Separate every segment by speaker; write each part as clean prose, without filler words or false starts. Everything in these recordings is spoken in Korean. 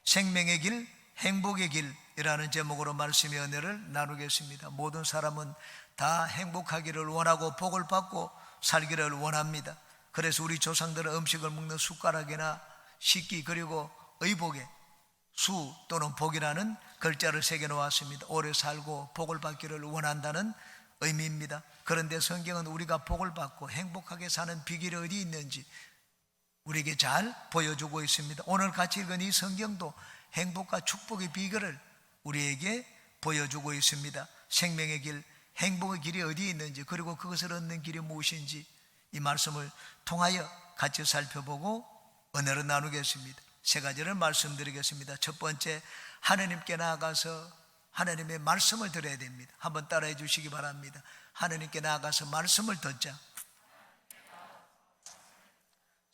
Speaker 1: 생명의 길, 행복의 길이라는 제목으로 말씀의 은혜를 나누겠습니다. 모든 사람은 다 행복하기를 원하고 복을 받고 살기를 원합니다. 그래서 우리 조상들은 음식을 먹는 숟가락이나 식기 그리고 의복에 수 또는 복이라는 글자를 새겨 놓았습니다. 오래 살고 복을 받기를 원한다는 의미입니다. 그런데 성경은 우리가 복을 받고 행복하게 사는 비결이 어디 있는지 우리에게 잘 보여주고 있습니다. 오늘 같이 읽은 이 성경도 행복과 축복의 비결을 우리에게 보여주고 있습니다. 생명의 길, 행복의 길이 어디에 있는지, 그리고 그것을 얻는 길이 무엇인지 이 말씀을 통하여 같이 살펴보고 은혜를 나누겠습니다. 세 가지를 말씀드리겠습니다. 첫 번째, 하나님께 나아가서 하나님의 말씀을 들어야 됩니다. 한번 따라해 주시기 바랍니다. 하나님께 나아가서 말씀을 듣자.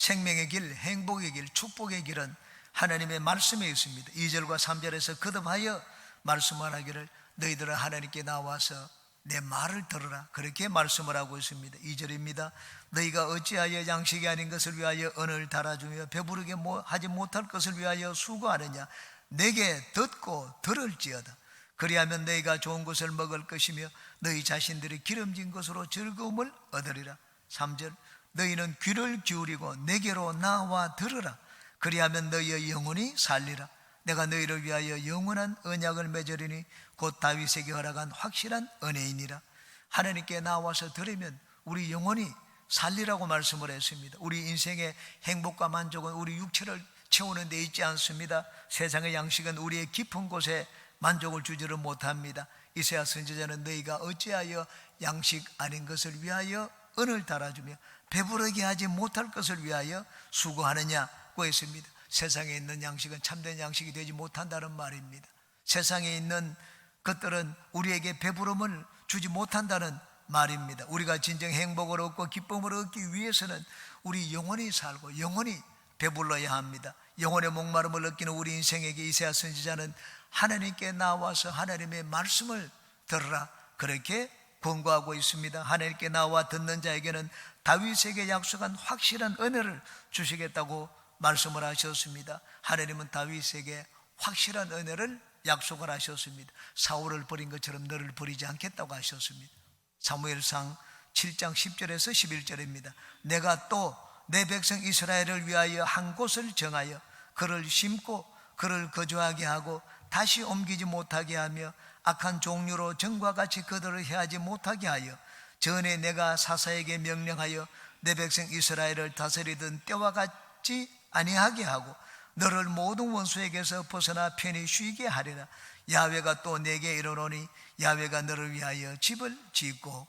Speaker 1: 생명의 길, 행복의 길, 축복의 길은 하나님의 말씀에 있습니다. 2절과 3절에서 거듭하여 말씀하기를 너희들은 하나님께 나와서 내 말을 들으라, 그렇게 말씀을 하고 있습니다. 2절입니다. 너희가 어찌하여 양식이 아닌 것을 위하여 언을 달아주며 배부르게 하지 못할 것을 위하여 수고하느냐. 내게 듣고 들을지어다. 그리하면 너희가 좋은 것을 먹을 것이며 너희 자신들이 기름진 것으로 즐거움을 얻으리라. 3절, 너희는 귀를 기울이고 내게로 나와 들으라. 그리하면 너희의 영혼이 살리라. 내가 너희를 위하여 영원한 언약을 맺으리니 곧 다윗에게 허락한 확실한 은혜이니라. 하나님께 나와서 들으면 우리 영혼이 살리라고 말씀을 했습니다. 우리 인생의 행복과 만족은 우리 육체를 채우는 데 있지 않습니다. 세상의 양식은 우리의 깊은 곳에 만족을 주지를 못합니다. 이사야 선지자는 너희가 어찌하여 양식 아닌 것을 위하여 은을 달아주며 배부르게 하지 못할 것을 위하여 수고하느냐고 했습니다. 세상에 있는 양식은 참된 양식이 되지 못한다는 말입니다. 세상에 있는 것들은 우리에게 배부름을 주지 못한다는 말입니다. 우리가 진정 행복을 얻고 기쁨을 얻기 위해서는 우리 영혼이 살고 영혼이 배불러야 합니다. 영혼의 목마름을 느끼는 우리 인생에게 이사야 선지자는 하나님께 나와서 하나님의 말씀을 들으라, 그렇게 권고하고 있습니다. 하나님께 나와 듣는 자에게는 다윗에게 약속한 확실한 은혜를 주시겠다고 말씀을 하셨습니다. 하나님은 다윗에게 확실한 은혜를 약속을 하셨습니다. 사울을 버린 것처럼 너를 버리지 않겠다고 하셨습니다. 사무엘상 7장 10절에서 11절입니다. 내가 또 내 백성 이스라엘을 위하여 한 곳을 정하여 그를 심고 그를 거주하게 하고 다시 옮기지 못하게 하며 악한 종류로 전과 같이 그들을 해하지 못하게 하여 전에 내가 사사에게 명령하여 내 백성 이스라엘을 다스리던 때와 같이 아니하게 하고 너를 모든 원수에게서 벗어나 편히 쉬게 하리라. 야훼가 또 내게 이르노니 야훼가 너를 위하여 집을 짓고,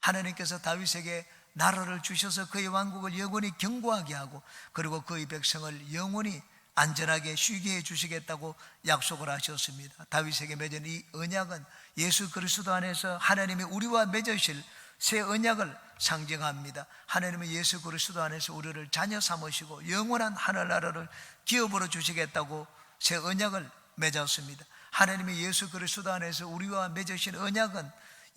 Speaker 1: 하나님께서 다윗에게 나라를 주셔서 그의 왕국을 영원히 견고하게 하고 그리고 그의 백성을 영원히 안전하게 쉬게 해 주시겠다고 약속을 하셨습니다. 다윗에게 맺은 이 언약은 예수 그리스도 안에서 하나님이 우리와 맺으실 새 언약을 상징합니다. 하나님은 예수 그리스도 안에서 우리를 자녀 삼으시고 영원한 하늘나라를 기업으로 주시겠다고 새 언약을 맺었습니다. 하나님이 예수 그리스도 안에서 우리와 맺으신 언약은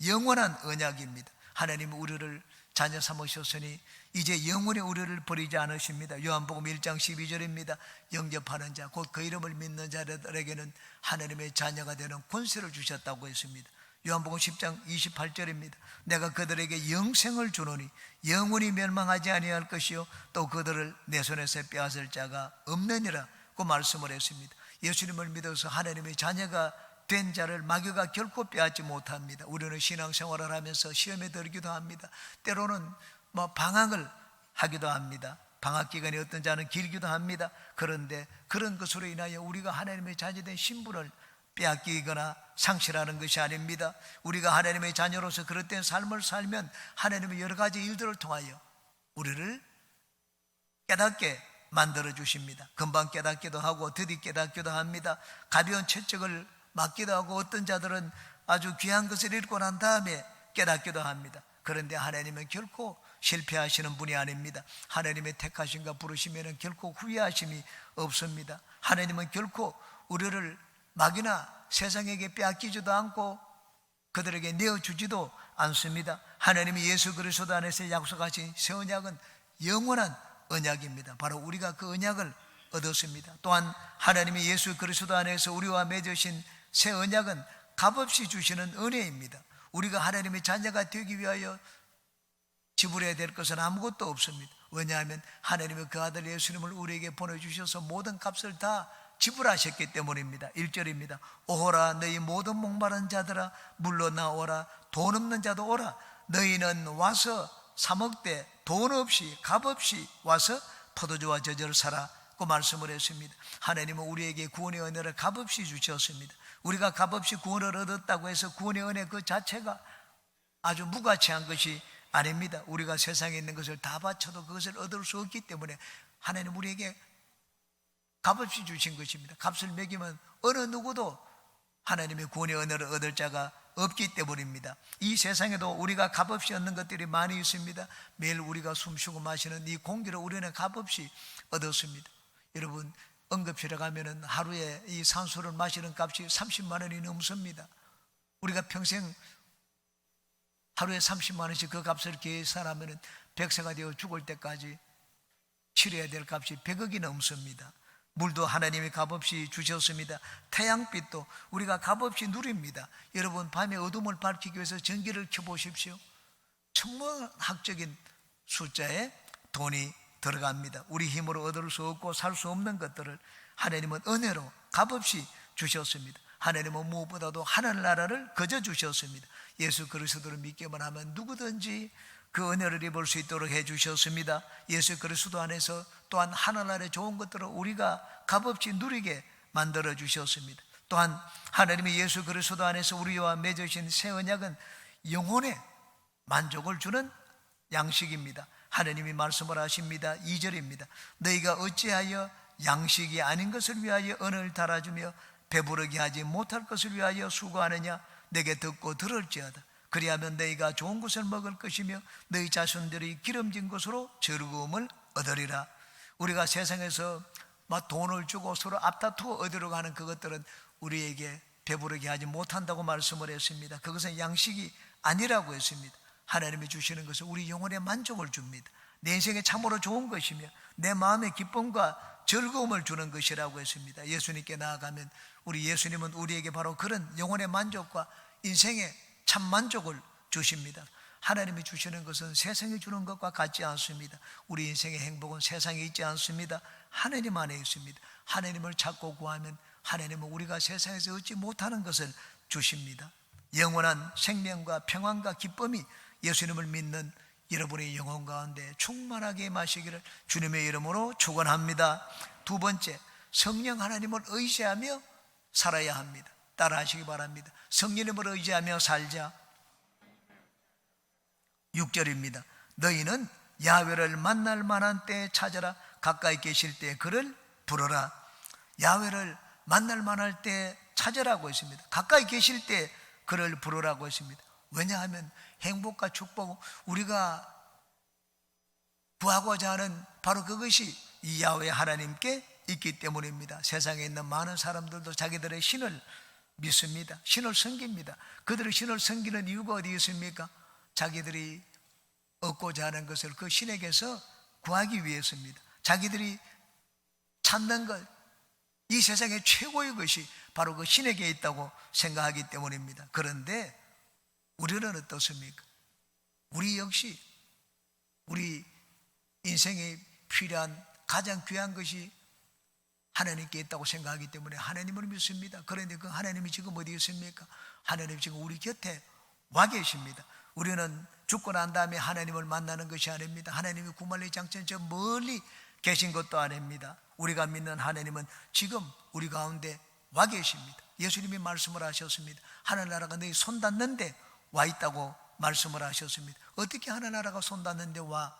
Speaker 1: 영원한 언약입니다. 하나님은 우리를 자녀 삼으셨으니 이제 영원히 우리를 버리지 않으십니다. 요한복음 1장 12절입니다. 영접하는 자, 곧 그 이름을 믿는 자들에게는 하나님의 자녀가 되는 권세를 주셨다고 했습니다. 요한복음 10장 28절입니다. 내가 그들에게 영생을 주노니 영원히 멸망하지 아니할 것이요 또 그들을 내 손에서 빼앗을 자가 없느니라고 말씀을 했습니다. 예수님을 믿어서 하나님의 자녀가 된 자를 마귀가 결코 빼앗지 못합니다. 우리는 신앙생활을 하면서 시험에 들기도 합니다. 때로는 방학을 하기도 합니다. 방학기간이 어떤 자는 길기도 합니다. 그런데 그런 것으로 인하여 우리가 하나님의 자녀된 신분을 빼앗기거나 상실하는 것이 아닙니다. 우리가 하나님의 자녀로서 그릇된 삶을 살면 하나님의 여러 가지 일들을 통하여 우리를 깨닫게 만들어 주십니다. 금방 깨닫기도 하고 드디 깨닫기도 합니다. 가벼운 채찍을 맞기도 하고 어떤 자들은 아주 귀한 것을 읽고 난 다음에 깨닫기도 합니다. 그런데 하나님은 결코 실패하시는 분이 아닙니다. 하나님의 택하심과 부르시면 결코 후회하심이 없습니다. 하나님은 결코 우리를 마귀나 세상에게 빼앗기지도 않고 그들에게 내어주지도 않습니다. 하나님이 예수 그리스도 안에서 약속하신 새 언약은 영원한 언약입니다. 바로 우리가 그 언약을 얻었습니다. 또한 하나님이 예수 그리스도 안에서 우리와 맺으신 새 언약은 값없이 주시는 은혜입니다. 우리가 하나님의 자녀가 되기 위하여 지불해야 될 것은 아무것도 없습니다. 왜냐하면 하나님의 그 아들 예수님을 우리에게 보내주셔서 모든 값을 다 지불하셨기 때문입니다. 1절입니다. 오호라 너희 모든 목마른 자들아 물러나오라. 돈 없는 자도 오라. 너희는 와서 사 먹되 돈 없이 값없이 와서 포도주와 저절을 사라고 말씀을 했습니다. 하나님은 우리에게 구원의 은혜를 값없이 주셨습니다. 우리가 값없이 구원을 얻었다고 해서 구원의 은혜 그 자체가 아주 무가치한 것이 아닙니다. 우리가 세상에 있는 것을 다 바쳐도 그것을 얻을 수 없기 때문에 하나님 우리에게 값없이 주신 것입니다. 값을 매기면 어느 누구도 하나님의 구원의 은혜를 얻을 자가 없기 때문입니다. 이 세상에도 우리가 값없이 얻는 것들이 많이 있습니다. 매일 우리가 숨쉬고 마시는 이 공기를 우리는 값없이 얻었습니다. 여러분 응급실에 가면은 하루에 이 산소를 마시는 값이 30만 원이 넘습니다. 우리가 평생 하루에 30만 원씩 그 값을 계산하면은 100세가 되어 죽을 때까지 치러야 될 값이 100억이 넘습니다. 물도 하나님이 값없이 주셨습니다. 태양빛도 우리가 값없이 누립니다. 여러분 밤에 어둠을 밝히기 위해서 전기를 켜보십시오. 천문학적인 숫자에 돈이 들어갑니다. 우리 힘으로 얻을 수 없고 살 수 없는 것들을 하나님은 은혜로 값없이 주셨습니다. 하나님은 무엇보다도 하늘나라를 거저 주셨습니다. 예수 그리스도를 믿기만 하면 누구든지 그 은혜를 입을 수 있도록 해주셨습니다. 예수 그리스도 안에서 또한 하늘나라의 좋은 것들을 우리가 값없이 누리게 만들어 주셨습니다. 또한 하나님이 예수 그리스도 안에서 우리와 맺으신 새 언약은 영혼의 만족을 주는 양식입니다. 하나님이 말씀을 하십니다. 2절입니다. 너희가 어찌하여 양식이 아닌 것을 위하여 언을 달아주며 배부르게 하지 못할 것을 위하여 수고하느냐. 내게 듣고 들을지어다. 그리하면 너희가 좋은 것을 먹을 것이며 너희 자손들이 기름진 것으로 즐거움을 얻으리라. 우리가 세상에서 막 돈을 주고 서로 앞다투어 얻으려고 하는 그것들은 우리에게 배부르게 하지 못한다고 말씀을 했습니다. 그것은 양식이 아니라고 했습니다. 하나님이 주시는 것은 우리 영혼의 만족을 줍니다. 내 인생에 참으로 좋은 것이며 내 마음의 기쁨과 즐거움을 주는 것이라고 했습니다. 예수님께 나아가면 우리 예수님은 우리에게 바로 그런 영혼의 만족과 인생의 참 만족을 주십니다. 하나님이 주시는 것은 세상이 주는 것과 같지 않습니다. 우리 인생의 행복은 세상에 있지 않습니다. 하나님 안에 있습니다. 하나님을 찾고 구하면 하나님은 우리가 세상에서 얻지 못하는 것을 주십니다. 영원한 생명과 평안과 기쁨이 예수님을 믿는 여러분의 영혼 가운데 충만하게 마시기를 주님의 이름으로 축원합니다. 두 번째, 성령 하나님을 의지하며 살아야 합니다. 따라 하시기 바랍니다. 성령님을 의지하며 살자. 6절입니다. 너희는 야훼를 만날 만한 때에 찾아라. 가까이 계실 때 그를 부르라. 야훼를 만날 만할 때 찾으라고 했습니다. 가까이 계실 때 그를 부르라고 했습니다. 왜냐하면 행복과 축복, 우리가 구하고자 하는 바로 그것이 이 야훼 하나님께 있기 때문입니다. 세상에 있는 많은 사람들도 자기들의 신을 믿습니다. 신을 섬깁니다. 그들의 신을 섬기는 이유가 어디 있습니까? 자기들이 얻고자 하는 것을 그 신에게서 구하기 위해서입니다. 자기들이 찾는 것, 이 세상의 최고의 것이 바로 그 신에게 있다고 생각하기 때문입니다. 그런데 우리는 어떻습니까? 우리 역시 우리 인생에 필요한 가장 귀한 것이 하나님께 있다고 생각하기 때문에 하나님을 믿습니다. 그런데 그 하나님이 지금 어디 있습니까? 하나님 지금 우리 곁에 와 계십니다. 우리는 죽고 난 다음에 하나님을 만나는 것이 아닙니다. 하나님이 구말리 장천 저 멀리 계신 것도 아닙니다. 우리가 믿는 하나님은 지금 우리 가운데 와 계십니다. 예수님이 말씀을 하셨습니다. 하늘나라가 너희 손 닿는데 와 있다고 말씀을 하셨습니다. 어떻게 하늘나라가 손 닿는데 와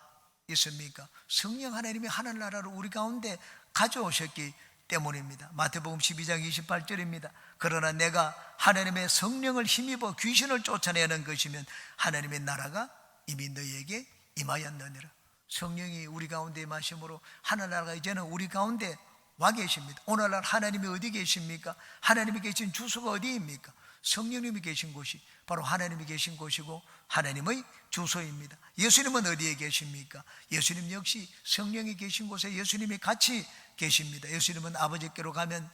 Speaker 1: 있습니까? 성령 하나님이 하늘나라를 우리 가운데 가져오셨기 때문입니다. 마태복음 12장 28절입니다. 그러나 내가 하나님의 성령을 힘입어 귀신을 쫓아내는 것이면 하나님의 나라가 이미 너희에게 임하였느니라. 성령이 우리 가운데 임하심으로 하늘나라가 이제는 우리 가운데 와 계십니다. 오늘날 하나님이 어디 계십니까? 하나님이 계신 주소가 어디입니까? 성령님이 계신 곳이 바로 하나님이 계신 곳이고 하나님의 주소입니다. 예수님은 어디에 계십니까? 예수님 역시 성령이 계신 곳에 예수님이 같이 계십니다. 예수님은 아버지께로 가면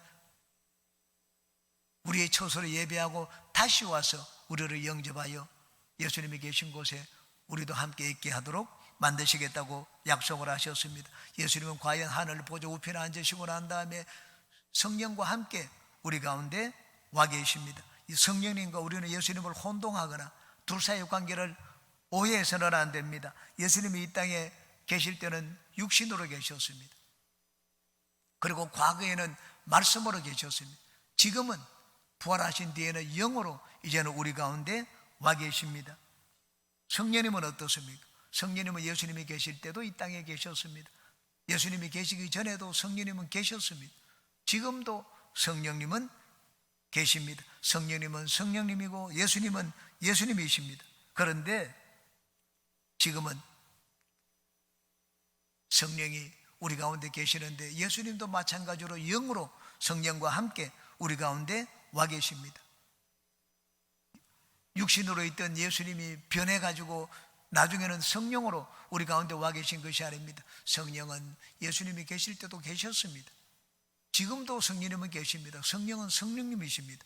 Speaker 1: 우리의 처소를 예배하고 다시 와서 우리를 영접하여 예수님이 계신 곳에 우리도 함께 있게 하도록 만드시겠다고 약속을 하셨습니다. 예수님은 과연 하늘 보좌 우편에 앉으시고 난 다음에 성령과 함께 우리 가운데 와 계십니다. 이 성령님과 우리는 예수님을 혼동하거나 둘 사이의 관계를 오해해서는 안 됩니다. 예수님이 이 땅에 계실 때는 육신으로 계셨습니다. 그리고 과거에는 말씀으로 계셨습니다. 지금은 부활하신 뒤에는 영으로 이제는 우리 가운데 와 계십니다. 성령님은 어떻습니까? 성령님은 예수님이 계실 때도 이 땅에 계셨습니다. 예수님이 계시기 전에도 성령님은 계셨습니다. 지금도 성령님은 계십니다. 성령님은 성령님이고 예수님은 예수님이십니다. 그런데 지금은 성령이 우리 가운데 계시는데 예수님도 마찬가지로 영으로 성령과 함께 우리 가운데 와 계십니다. 육신으로 있던 예수님이 변해가지고 나중에는 성령으로 우리 가운데 와 계신 것이 아닙니다. 성령은 예수님이 계실 때도 계셨습니다. 지금도 성령님은 계십니다. 성령은 성령님이십니다.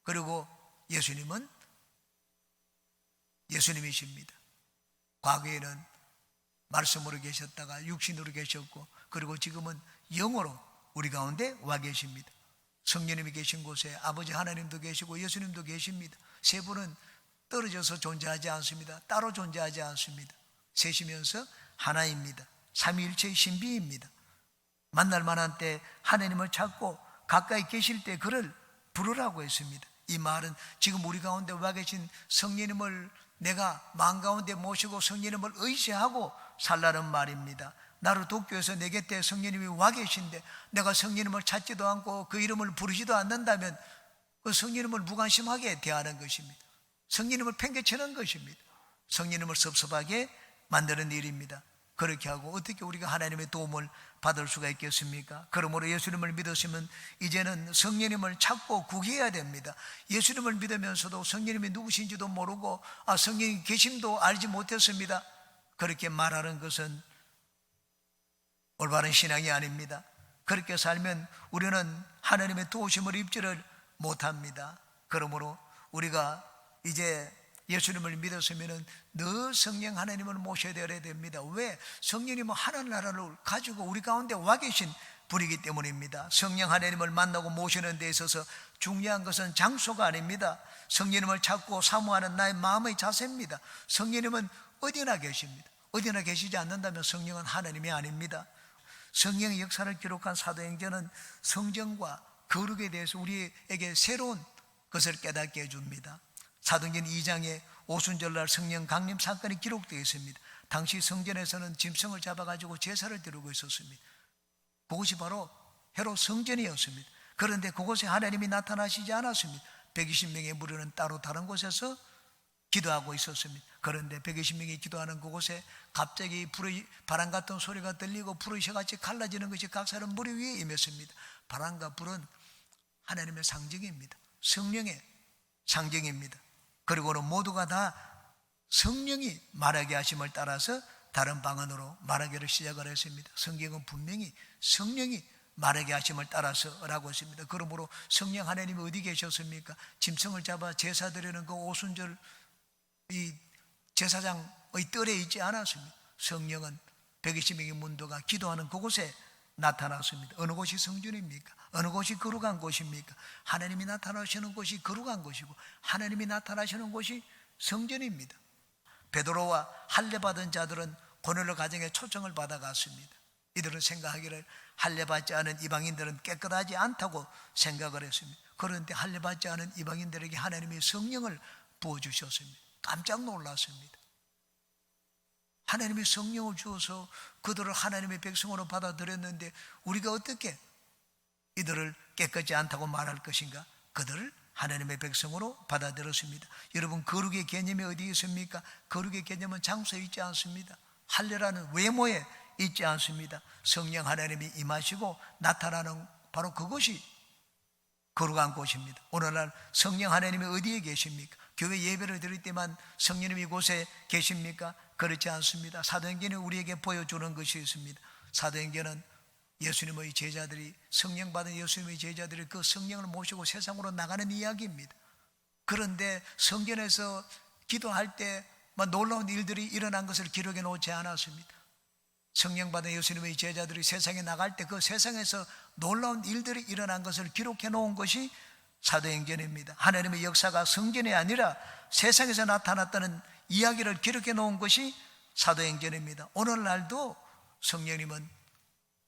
Speaker 1: 그리고 예수님은 예수님이십니다. 과거에는 말씀으로 계셨다가 육신으로 계셨고 그리고 지금은 영으로 우리 가운데 와 계십니다. 성령님이 계신 곳에 아버지 하나님도 계시고 예수님도 계십니다. 세 분은 떨어져서 존재하지 않습니다. 따로 존재하지 않습니다. 셋이면서 하나입니다. 삼위일체의 신비입니다. 만날 만한 때 하나님을 찾고 가까이 계실 때 그를 부르라고 했습니다. 이 말은 지금 우리 가운데 와 계신 성령님을 내가 마음 가운데 모시고 성령님을 의지하고 살라는 말입니다. 나를 돕기 위해서 내 곁에 성령님이 와 계신데 내가 성령님을 찾지도 않고 그 이름을 부르지도 않는다면 그 성령님을 무관심하게 대하는 것입니다. 성령님을 팽개치는 것입니다. 성령님을 섭섭하게 만드는 일입니다. 그렇게 하고 어떻게 우리가 하나님의 도움을 받을 수가 있겠습니까? 그러므로 예수님을 믿으시면 이제는 성령님을 찾고 구해야 됩니다. 예수님을 믿으면서도 성령님이 누구신지도 모르고 성령이 계심도 알지 못했습니다. 그렇게 말하는 것은 올바른 신앙이 아닙니다. 그렇게 살면 우리는 하나님의 도우심을 입지를 못합니다. 그러므로 우리가 이제 예수님을 믿었으면 늘 성령 하나님을 모셔야 됩니다. 왜? 성령님은 하늘나라를 가지고 우리 가운데 와 계신 분이기 때문입니다. 성령 하나님을 만나고 모시는 데 있어서 중요한 것은 장소가 아닙니다. 성령님을 찾고 사모하는 나의 마음의 자세입니다. 성령님은 어디나 계십니다. 어디나 계시지 않는다면 성령은 하나님이 아닙니다. 성령의 역사를 기록한 사도행전은 성전과 거룩에 대해서 우리에게 새로운 것을 깨닫게 해줍니다. 사도행전 2장에 오순절날 성령 강림 사건이 기록되어 있습니다. 당시 성전에서는 짐승을 잡아가지고 제사를 드리고 있었습니다. 그것이 바로 헤롯 성전이었습니다. 그런데 그곳에 하나님이 나타나시지 않았습니다. 120명의 무리는 따로 다른 곳에서 기도하고 있었습니다. 그런데 120명이 기도하는 그곳에 갑자기 바람 같은 소리가 들리고 불의 쇠같이 갈라지는 것이 각 사람 머리 위에 임했습니다. 바람과 불은 하나님의 상징입니다. 성령의 상징입니다. 그리고는 모두가 다 성령이 말하게 하심을 따라서 다른 방언으로 말하기를 시작을 했습니다. 성경은 분명히 성령이 말하게 하심을 따라서라고 했습니다. 그러므로 성령 하나님이 어디 계셨습니까? 짐승을 잡아 제사 드리는 그 오순절 이 제사장의 뜰에 있지 않았습니다. 성령은 120명의 문도가 기도하는 그곳에 나타났습니다. 어느 곳이 성전입니까? 어느 곳이 거룩한 곳입니까? 하나님이 나타나시는 곳이 거룩한 곳이고 하나님이 나타나시는 곳이 성전입니다. 베드로와 할례받은 자들은 고넬료 가정에 초청을 받아갔습니다. 이들은 생각하기를 할례받지 않은 이방인들은 깨끗하지 않다고 생각을 했습니다. 그런데 할례받지 않은 이방인들에게 하나님이 성령을 부어주셨습니다. 깜짝 놀랐습니다. 하나님이 성령을 주어서 그들을 하나님의 백성으로 받아들였는데 우리가 어떻게 이들을 깨끗지 않다고 말할 것인가? 그들을 하나님의 백성으로 받아들였습니다. 여러분, 거룩의 개념이 어디에 있습니까? 거룩의 개념은 장소에 있지 않습니다. 할례라는 외모에 있지 않습니다. 성령 하나님이 임하시고 나타나는 바로 그것이 거룩한 곳입니다. 오늘날 성령 하나님이 어디에 계십니까? 교회 예배를 드릴 때만 성령님이 이곳에 계십니까? 그렇지 않습니다. 사도행전이 우리에게 보여주는 것이 있습니다. 사도행전은 예수님의 제자들이, 성령 받은 예수님의 제자들이 그 성령을 모시고 세상으로 나가는 이야기입니다. 그런데 성전에서 기도할 때 놀라운 일들이 일어난 것을 기록해 놓지 않았습니다. 성령 받은 예수님의 제자들이 세상에 나갈 때 그 세상에서 놀라운 일들이 일어난 것을 기록해 놓은 것이 사도행전입니다. 하나님의 역사가 성전이 아니라 세상에서 나타났다는 이야기를 기록해 놓은 것이 사도행전입니다. 오늘날도 성령님은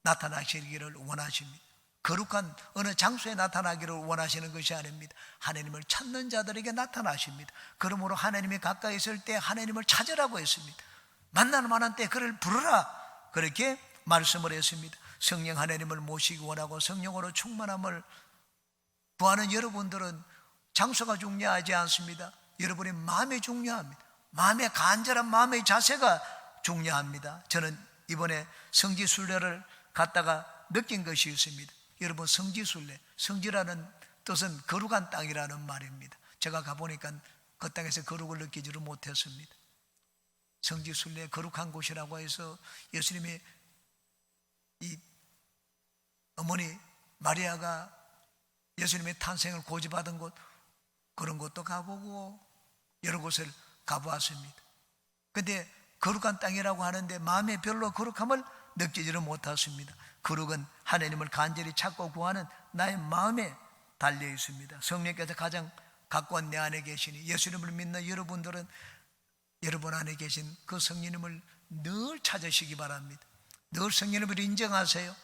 Speaker 1: 나타나시기를 원하십니다. 거룩한 어느 장소에 나타나기를 원하시는 것이 아닙니다. 하나님을 찾는 자들에게 나타나십니다. 그러므로 하나님이 가까이 있을 때 하나님을 찾으라고 했습니다. 만날 만한 때 그를 부르라, 그렇게 말씀을 했습니다. 성령 하나님을 모시기 원하고 성령으로 충만함을 구하는 여러분들은 장소가 중요하지 않습니다. 여러분의 마음이 중요합니다. 마음의 간절한 마음의 자세가 중요합니다. 저는 이번에 성지순례를 갔다가 느낀 것이 있습니다. 여러분, 성지순례, 성지라는 뜻은 거룩한 땅이라는 말입니다. 제가 가보니까 그 땅에서 거룩을 느끼지를 못했습니다. 성지순례, 거룩한 곳이라고 해서 예수님의 이 어머니 마리아가 예수님의 탄생을 고지받은 곳, 그런 곳도 가보고 여러 곳을 가보았습니다. 그런데 거룩한 땅이라고 하는데 마음에 별로 거룩함을 느끼지를 못했습니다. 거룩은 하나님을 간절히 찾고 구하는 나의 마음에 달려 있습니다. 성령께서 가장 가까운 내 안에 계시니 예수님을 믿는 여러분들은 여러분 안에 계신 그 성령님을 늘 찾으시기 바랍니다. 늘 성령님을 인정하세요.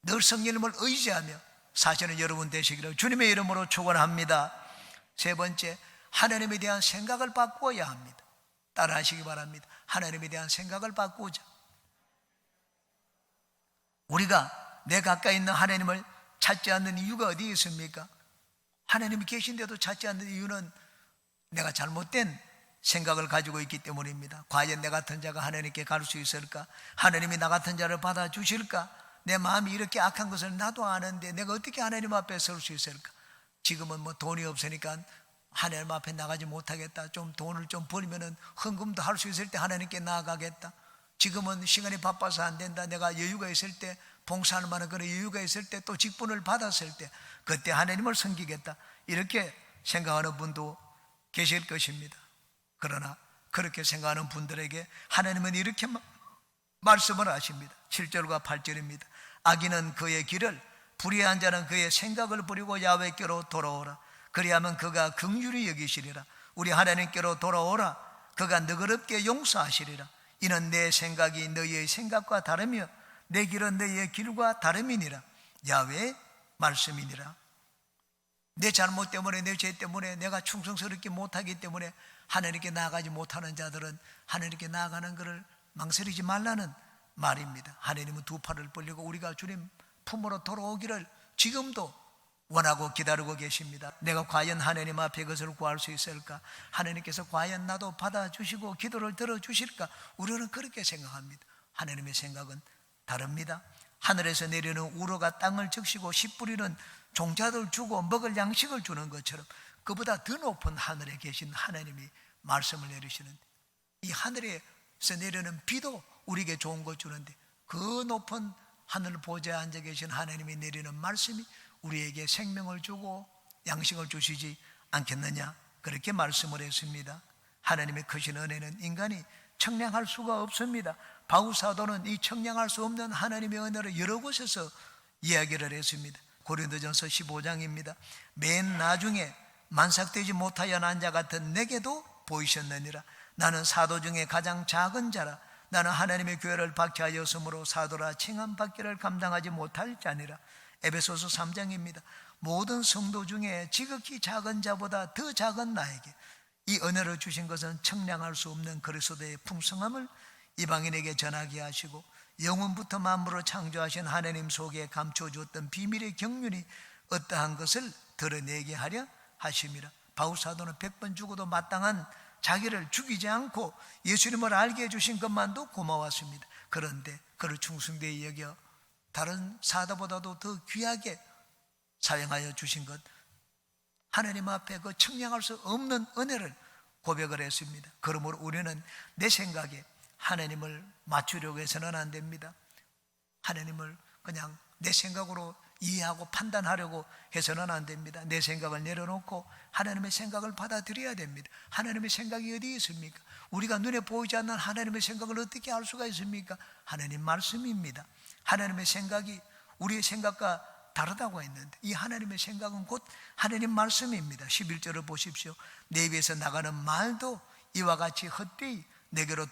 Speaker 1: 늘 성령님을 의지하며 사시는 여러분 되시기를 주님의 이름으로 축원합니다. 세 번째, 하나님에 대한 생각을 바꾸어야 합니다. 따라 하시기 바랍니다. 하나님에 대한 생각을 바꾸자. 우리가 내 가까이 있는 하나님을 찾지 않는 이유가 어디에 있습니까? 하나님이 계신데도 찾지 않는 이유는 내가 잘못된 생각을 가지고 있기 때문입니다. 과연 내 같은 자가 하나님께 갈 수 있을까? 하나님이 나 같은 자를 받아주실까? 내 마음이 이렇게 악한 것을 나도 아는데 내가 어떻게 하나님 앞에 설 수 있을까? 지금은 돈이 없으니까 하나님 앞에 나가지 못하겠다. 좀 돈을 좀 벌면은 헌금도 할 수 있을 때 하나님께 나아가겠다. 지금은 시간이 바빠서 안 된다. 내가 여유가 있을 때, 봉사할 만한 그런 여유가 있을 때, 또 직분을 받았을 때 그때 하나님을 섬기겠다. 이렇게 생각하는 분도 계실 것입니다. 그러나 그렇게 생각하는 분들에게 하나님은 이렇게 말씀을 하십니다. 7절과 8절입니다. 악인은 그의 길을, 불의한 자는 그의 생각을 버리고 야훼께로 돌아오라. 그리하면 그가 긍휼히 여기시리라. 우리 하나님께로 돌아오라. 그가 너그럽게 용서하시리라. 이는 내 생각이 너희의 생각과 다르며 내 길은 너희의 길과 다름이니라. 야훼의 말씀이니라. 내 잘못 때문에, 내 죄 때문에, 내가 충성스럽게 못하기 때문에 하나님께 나아가지 못하는 자들은 하나님께 나아가는 것을 망설이지 말라는 말입니다. 하나님은 두 팔을 벌리고 우리가 주님 품으로 돌아오기를 지금도 원하고 기다리고 계십니다. 내가 과연 하나님 앞에 그것을 구할 수 있을까? 하나님께서 과연 나도 받아주시고 기도를 들어주실까? 우리는 그렇게 생각합니다. 하나님의 생각은 다릅니다. 하늘에서 내리는 우로가 땅을 적시고 씨 뿌리는 종자들 주고 먹을 양식을 주는 것처럼 그보다 더 높은 하늘에 계신 하나님이 말씀을 내리시는데, 이 하늘에서 내리는 비도 우리에게 좋은 것 주는데 그 높은 하늘 보좌에 앉아 계신 하나님이 내리는 말씀이 우리에게 생명을 주고 양식을 주시지 않겠느냐, 그렇게 말씀을 했습니다. 하나님의 크신 은혜는 인간이 청량할 수가 없습니다. 바울 사도는 이 청량할 수 없는 하나님의 은혜를 여러 곳에서 이야기를 했습니다. 고린도전서 15장입니다. 맨 나중에 만삭되지 못하여 난 자 같은 내게도 보이셨느니라. 나는 사도 중에 가장 작은 자라. 나는 하나님의 교회를 박해하였으므로 사도라 칭함 받기를 감당하지 못할 자니라. 에베소서 3장입니다. 모든 성도 중에 지극히 작은 자보다 더 작은 나에게 이 은혜를 주신 것은 청량할 수 없는 그리스도의 풍성함을 이방인에게 전하게 하시고 영원부터 만물을 창조하신 하나님 속에 감춰주었던 비밀의 경륜이 어떠한 것을 드러내게 하려 하심이라. 바울 사도는 100번 죽어도 마땅한 자기를 죽이지 않고 예수님을 알게 해주신 것만도 고마웠습니다. 그런데 그를 충성되이 여겨 다른 사도보다도 더 귀하게 사용하여 주신 것, 하나님 앞에 그 청량할 수 없는 은혜를 고백을 했습니다. 그러므로 우리는 내 생각에 하나님을 맞추려고 해서는 안 됩니다. 하나님을 그냥 내 생각으로 이해하고 판단하려고 해서는 안 됩니다. 내 생각을 내려놓고 하나님의 생각을 받아들여야 됩니다. 하나님의 생각이 어디에 있습니까? 우리가 눈에 보이지 않는 하나님의 생각을 어떻게 알 수가 있습니까? 하나님 말씀입니다. 하나님의 생각이 우리의 생각과 다르다고 했는데 이 하나님의 생각은 곧 하나님 말씀입니다. 11절을 보십시오. 내 입에서 나가는 말도 이와 같이 헛되이 내게로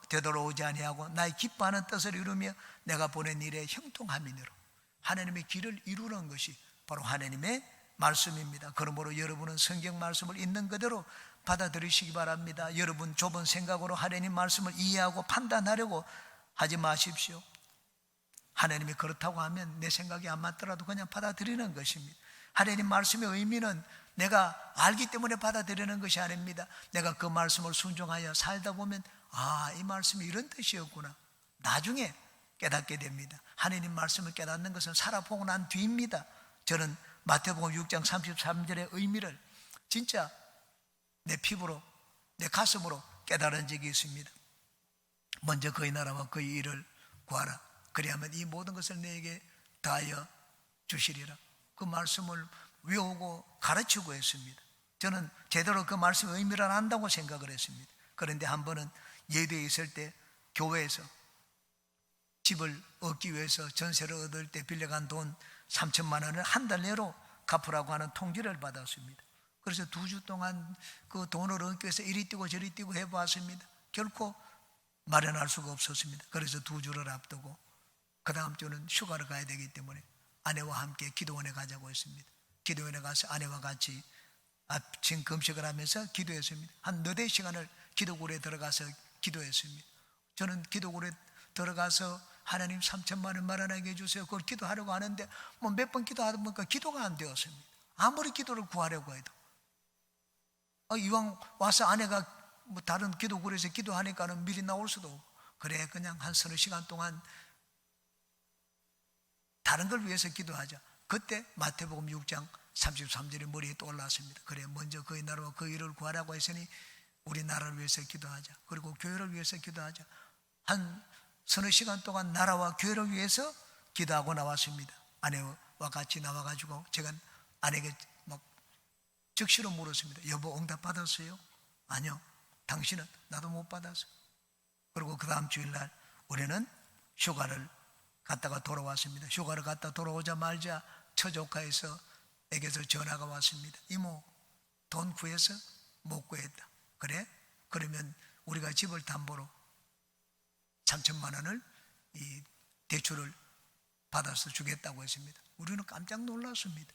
Speaker 1: 되돌아오지 아니하고 나의 기뻐하는 뜻을 이루며 내가 보낸 일에 형통함이니라. 하나님의 길을 이루는 것이 바로 하나님의 말씀입니다. 그러므로 여러분은 성경 말씀을 있는 그대로 받아들이시기 바랍니다. 여러분 좁은 생각으로 하나님 말씀을 이해하고 판단하려고 하지 마십시오. 하나님이 그렇다고 하면 내 생각이 안 맞더라도 그냥 받아들이는 것입니다. 하나님 말씀의 의미는 내가 알기 때문에 받아들이는 것이 아닙니다. 내가 그 말씀을 순종하여 살다 보면 이 말씀이 이런 뜻이었구나, 나중에 깨닫게 됩니다. 하나님 말씀을 깨닫는 것은 살아보고 난 뒤입니다. 저는 마태복음 6장 33절의 의미를 진짜 내 피부로, 내 가슴으로 깨달은 적이 있습니다. 먼저 그의 나라와 그의 일을 구하라. 그리하면 이 모든 것을 너에게 다하여 주시리라. 그 말씀을 외우고 가르치고 했습니다. 저는 제대로 그 말씀의 의미를 안다고 생각을 했습니다. 그런데 한 번은 예도에 있을 때 교회에서 집을 얻기 위해서 전세를 얻을 때 빌려간 돈 3천만 원을 한 달 내로 갚으라고 하는 통지를 받았습니다. 그래서 2주 동안 그 돈을 얻기 위해서 이리 뛰고 저리 뛰고 해보았습니다. 결코 마련할 수가 없었습니다. 그래서 2주를 앞두고 그 다음 주는 휴가를 가야 되기 때문에 아내와 함께 기도원에 가자고 했습니다. 기도원에 가서 아내와 같이 아침 금식을 하면서 기도했습니다. 한 4대 시간을 기도굴에 들어가서 기도했습니다. 저는 기도굴에 들어가서 하나님 3천만 원 마련하게 해주세요. 그걸 기도하려고 하는데 몇 번 기도하다 보니까 기도가 안 되었습니다. 아무리 기도를 구하려고 해도 이왕 와서 아내가 다른 기도굴에서 기도하니까는 미리 나올 수도 없고, 그래 그냥 한 서너 시간 동안 다른 걸 위해서 기도하자. 그때 마태복음 6장 33절이 머리에 떠올랐습니다. 그래 먼저 그의 나라와 그 일을 구하라고 했으니 우리 나라를 위해서 기도하자. 그리고 교회를 위해서 기도하자. 한 서너 시간 동안 나라와 교회를 위해서 기도하고 나왔습니다. 아내와 같이 나와가지고 제가 아내에게 막 즉시로 물었습니다. 여보 응답 받았어요? 아니요. 당신은? 나도 못 받았어요. 그리고 그 다음 주일날 우리는 휴가를 갔다가 돌아왔습니다. 휴가를 갔다 돌아오자마자 처조카에서 에게서 전화가 왔습니다. 이모 돈 구해서 못 구했다. 그래? 그러면 우리가 집을 담보로 3천만 원을 이 대출을 받아서 주겠다고 했습니다. 우리는 깜짝 놀랐습니다.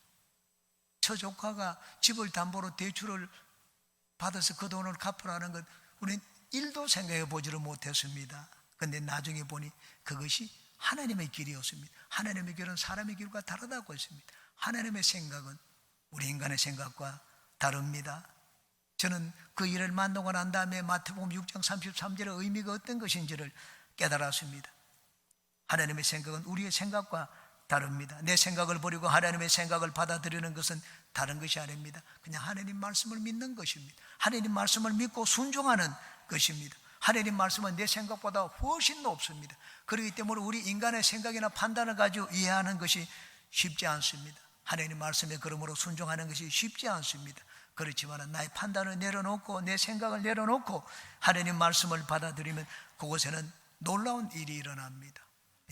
Speaker 1: 처조카가 집을 담보로 대출을 받아서 그 돈을 갚으라는 것 우리는 1도 생각해 보지를 못했습니다. 그런데 나중에 보니 그것이 하나님의 길이었습니다. 하나님의 길은 사람의 길과 다르다고 했습니다. 하나님의 생각은 우리 인간의 생각과 다릅니다. 저는 그 일을 만나고 난 다음에 마태복음 6장 33절의 의미가 어떤 것인지를 깨달았습니다. 하나님의 생각은 우리의 생각과 다릅니다. 내 생각을 버리고 하나님의 생각을 받아들이는 것은 다른 것이 아닙니다. 그냥 하나님 말씀을 믿는 것입니다. 하나님 말씀을 믿고 순종하는 것입니다. 하나님 말씀은 내 생각보다 훨씬 높습니다. 그렇기 때문에 우리 인간의 생각이나 판단을 가지고 이해하는 것이 쉽지 않습니다. 하나님 말씀에 그러므로 순종하는 것이 쉽지 않습니다. 그렇지만 나의 판단을 내려놓고 내 생각을 내려놓고 하나님 말씀을 받아들이면 그곳에는 놀라운 일이 일어납니다.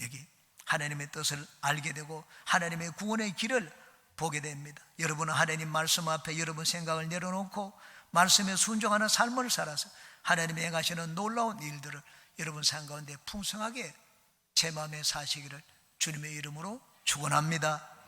Speaker 1: 여기 하나님의 뜻을 알게 되고 하나님의 구원의 길을 보게 됩니다. 여러분은 하나님 말씀 앞에 여러분 생각을 내려놓고 말씀에 순종하는 삶을 살아서 하나님이 행하시는 놀라운 일들을 여러분 삶 가운데 풍성하게 제 마음에 사시기를 주님의 이름으로 축원합니다.